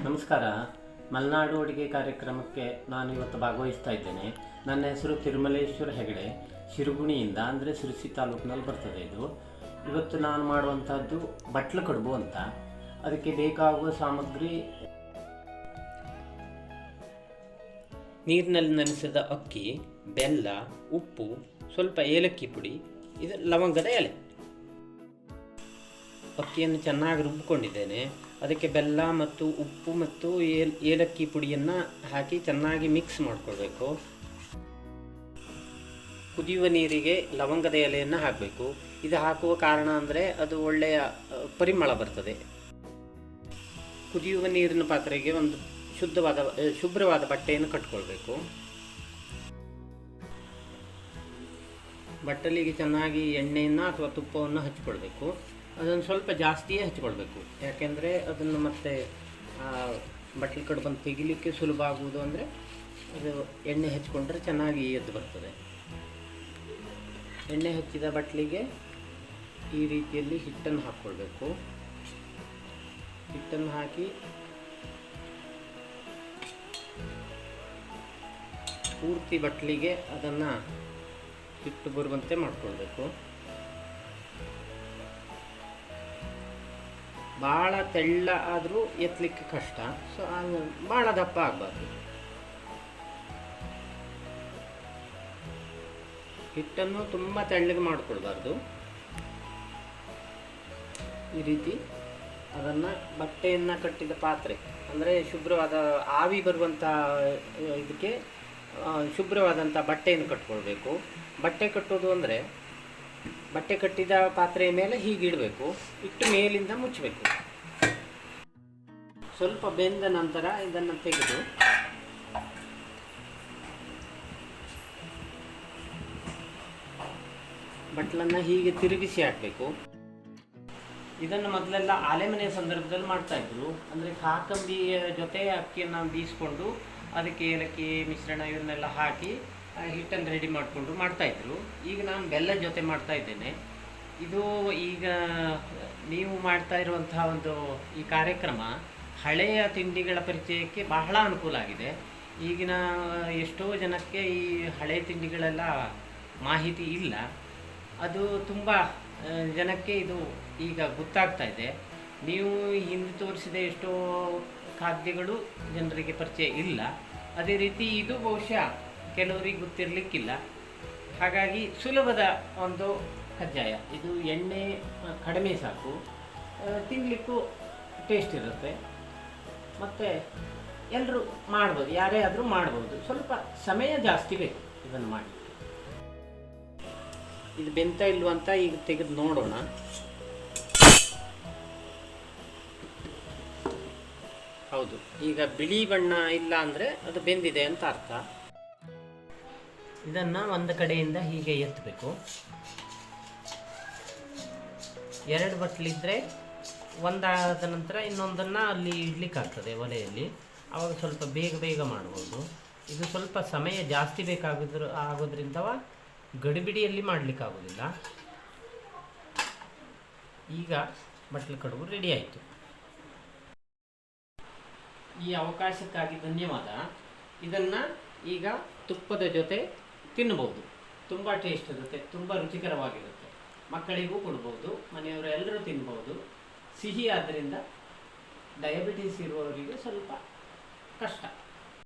ನಮಸ್ಕಾರ. ಮಲೆನಾಡು ಅಡುಗೆ ಕಾರ್ಯಕ್ರಮಕ್ಕೆ ನಾನು ಇವತ್ತು ಭಾಗವಹಿಸ್ತಾ ಇದ್ದೇನೆ. ನನ್ನ ಹೆಸರು ತಿರುಮಲೇಶ್ವರ ಹೆಗಡೆ, ಶಿರುಗುಣಿಯಿಂದ, ಅಂದರೆ ಶಿರಸಿ ತಾಲೂಕಿನಲ್ಲಿ ಬರ್ತದೆ ಇದು. ಇವತ್ತು ನಾನು ಮಾಡುವಂಥದ್ದು ಬಟ್ಲು ಕಡುಬು ಅಂತ. ಅದಕ್ಕೆ ಬೇಕಾಗುವ ಸಾಮಗ್ರಿ: ನೀರಿನಲ್ಲಿ ನೆನೆಸಿದ ಅಕ್ಕಿ, ಬೆಲ್ಲ, ಉಪ್ಪು, ಸ್ವಲ್ಪ ಏಲಕ್ಕಿ ಪುಡಿ, ಇದು ಲವಂಗದ ಎಲೆ. ಅಕ್ಕಿಯನ್ನು ಚೆನ್ನಾಗಿ ರುಬ್ಬಿಕೊಂಡಿದ್ದೇನೆ. ಅದಕ್ಕೆ ಬೆಲ್ಲ ಮತ್ತು ಉಪ್ಪು ಮತ್ತು ಏಲಕ್ಕಿ ಪುಡಿಯನ್ನು ಹಾಕಿ ಚೆನ್ನಾಗಿ ಮಿಕ್ಸ್ ಮಾಡಿಕೊಳ್ಬೇಕು. ಕುದಿಯುವ ನೀರಿಗೆ ಲವಂಗದ ಎಲೆಯನ್ನು ಹಾಕಬೇಕು. ಇದು ಹಾಕುವ ಕಾರಣ ಅಂದರೆ ಅದು ಒಳ್ಳೆಯ ಪರಿಮಳ ಬರ್ತದೆ. ಕುದಿಯುವ ನೀರಿನ ಪಾತ್ರೆಗೆ ಒಂದು ಶುಭ್ರವಾದ ಬಟ್ಟೆಯನ್ನು ಕಟ್ಕೊಳ್ಬೇಕು. ಬಟ್ಟಲಿಗೆ ಚೆನ್ನಾಗಿ ಎಣ್ಣೆಯನ್ನು ಅಥವಾ ತುಪ್ಪವನ್ನು ಹಚ್ಕೊಳ್ಬೇಕು. ಅದನ್ನು ಸ್ವಲ್ಪ ಜಾಸ್ತಿಯೇ ಹಚ್ಕೊಳ್ಬೇಕು. ಯಾಕೆಂದರೆ ಅದನ್ನು ಮತ್ತೆ ಬಟ್ಲು ಕಡುಬನ್ನು ತೆಗಿಲಿಕ್ಕೆ ಸುಲಭ ಆಗುವುದು. ಅಂದರೆ ಅದು ಎಣ್ಣೆ ಹಚ್ಕೊಂಡ್ರೆ ಚೆನ್ನಾಗಿ ಎದ್ದು ಬರ್ತದೆ. ಎಣ್ಣೆ ಹಚ್ಚಿದ ಬಟ್ಲಿಗೆ ಈ ರೀತಿಯಲ್ಲಿ ಹಿಟ್ಟನ್ನು ಹಾಕ್ಕೊಳ್ಬೇಕು. ಹಿಟ್ಟನ್ನು ಹಾಕಿ ಪೂರ್ತಿ ಬಟ್ಲಿಗೆ ಅದನ್ನು ಹಿಟ್ಟು ಬರುವಂತೆ ಮಾಡಿಕೊಳ್ಬೇಕು. ಭಾಳ ತೆಳ್ಳ ಆದರೂ ಎತ್ತಲಿಕ್ಕೆ ಕಷ್ಟ, ಸೊ ಭಾಳ ದಪ್ಪ ಆಗಬಾರ್ದು. ಹಿಟ್ಟನ್ನು ತುಂಬ ತೆಳ್ಳಗೆ ಮಾಡಿಕೊಳ್ಬಾರ್ದು. ಈ ರೀತಿ ಅದನ್ನು ಬಟ್ಟೆಯನ್ನು ಕಟ್ಟಿದ ಪಾತ್ರೆ, ಅಂದರೆ ಶುಭ್ರವಾದ ಆವಿ ಬರುವಂಥ ಇದಕ್ಕೆ ಶುಭ್ರವಾದಂಥ ಬಟ್ಟೆಯನ್ನು ಕಟ್ಕೊಳ್ಬೇಕು. ಬಟ್ಟೆ ಕಟ್ಟೋದು ಅಂದರೆ ಬಟ್ಟೆ ಕಟ್ಟಿದ ಪಾತ್ರೆಯ ಮೇಲೆ ಹೀಗೆ ಇಡಬೇಕು. ಇಟ್ಟು ಮೇಲಿಂದ ಮುಚ್ಚಬೇಕು. ಸ್ವಲ್ಪ ಬೆಂದ ನಂತರ ಇದನ್ನು ತೆಗೆದು ಬಟ್ಲನ್ನು ಹೀಗೆ ತಿರುಗಿಸಿ ಹಾಕಬೇಕು. ಇದನ್ನು ಮೊದಲೆಲ್ಲ ಆಲೆಮನೆಯ ಸಂದರ್ಭದಲ್ಲಿ ಮಾಡ್ತಾಯಿದ್ರು. ಅಂದರೆ ಕಾಕಂಬಿಯ ಜೊತೆ ಅಕ್ಕಿಯನ್ನು ಬೀಸ್ಕೊಂಡು ಅದಕ್ಕೆ ಏಲಕ್ಕಿ ಮಿಶ್ರಣ ಇವನ್ನೆಲ್ಲ ಹಾಕಿ ಹಿಟ್ಟನ್ನು ರೆಡಿ ಮಾಡಿಕೊಂಡು ಮಾಡ್ತಾಯಿದ್ರು. ಈಗ ನಾನು ಬೆಲ್ಲದ ಜೊತೆ ಮಾಡ್ತಾ ಇದ್ದೇನೆ. ಇದು ಈಗ ನೀವು ಮಾಡ್ತಾ ಇರುವಂತಹ ಒಂದು ಈ ಕಾರ್ಯಕ್ರಮ ಹಳೆಯ ತಿಂಡಿಗಳ ಪರಿಚಯಕ್ಕೆ ಬಹಳ ಅನುಕೂಲ ಆಗಿದೆ. ಈಗಿನ ಎಷ್ಟೋ ಜನಕ್ಕೆ ಈ ಹಳೆಯ ತಿಂಡಿಗಳೆಲ್ಲ ಮಾಹಿತಿ ಇಲ್ಲ. ಅದು ತುಂಬ ಜನಕ್ಕೆ ಇದು ಈಗ ಗೊತ್ತಾಗ್ತಾ ಇದೆ. ನೀವು ಹಿಂದೆ ತೋರಿಸಿದ ಎಷ್ಟೋ ಖಾದ್ಯಗಳು ಜನರಿಗೆ ಪರಿಚಯ ಇಲ್ಲ. ಅದೇ ರೀತಿ ಇದು ಬಹುಶಃ ಕೆಲವರಿಗೆ ಗೊತ್ತಿರಲಿಕ್ಕಿಲ್ಲ. ಹಾಗಾಗಿ ಸುಲಭದ ಒಂದು ಕಜ್ಜಾಯ ಇದು. ಎಣ್ಣೆ ಕಡಿಮೆ ಸಾಕು, ತಿನ್ನಲಿಕ್ಕೂ ಟೇಸ್ಟ್ ಇರುತ್ತೆ, ಮತ್ತು ಎಲ್ಲರೂ ಮಾಡ್ಬೋದು, ಯಾರೇ ಆದರೂ ಮಾಡ್ಬೋದು. ಸ್ವಲ್ಪ ಸಮಯ ಜಾಸ್ತಿ ಬೇಕು ಇದನ್ನು ಮಾಡಲಿಕ್ಕೆ. ಇದು ಬೆಂತ ಇಲ್ವಂತ ಈಗ ತೆಗೆದು ನೋಡೋಣ. ಹೌದು, ಈಗ ಬಿಳಿ ಬಣ್ಣ ಇಲ್ಲ ಅಂದರೆ ಅದು ಬೆಂದಿದೆ ಅಂತ ಅರ್ಥ. ಇದನ್ನು ಒಂದು ಕಡೆಯಿಂದ ಹೀಗೆ ಎತ್ತಬೇಕು. ಎರಡು ಬಟ್ಲಿದ್ದರೆ ಒಂದಾದ ನಂತರ ಇನ್ನೊಂದನ್ನು ಅಲ್ಲಿ ಇಡ್ಲಿಕ್ಕಾಗ್ತದೆ ಒಲೆಯಲ್ಲಿ. ಆವಾಗ ಸ್ವಲ್ಪ ಬೇಗ ಮಾಡ್ಬೋದು. ಇದು ಸ್ವಲ್ಪ ಸಮಯ ಜಾಸ್ತಿ ಆಗೋದ್ರಿಂದ ಗಡಿಬಿಡಿಯಲ್ಲಿ ಮಾಡಲಿಕ್ಕಾಗೋದಿಲ್ಲ. ಈಗ ಬಟ್ಲು ಕಡುಬು ರೆಡಿ ಆಯಿತು. ಈ ಅವಕಾಶಕ್ಕಾಗಿ ಧನ್ಯವಾದ. ಇದನ್ನು ಈಗ ತುಪ್ಪದ ಜೊತೆ ತಿನ್ನಬಹುದು. ತುಂಬ ಟೇಸ್ಟ್ ಇರುತ್ತೆ, ತುಂಬ ರುಚಿಕರವಾಗಿರುತ್ತೆ. ಮಕ್ಕಳಿಗೂ ಕೊಡ್ಬೋದು, ಮನೆಯವರು ಎಲ್ಲರೂ ತಿನ್ಬೋದು. ಸಿಹಿ ಆದ್ದರಿಂದ ಡಯಾಬಿಟೀಸ್ ಇರುವವರಿಗೆ ಸ್ವಲ್ಪ ಕಷ್ಟ.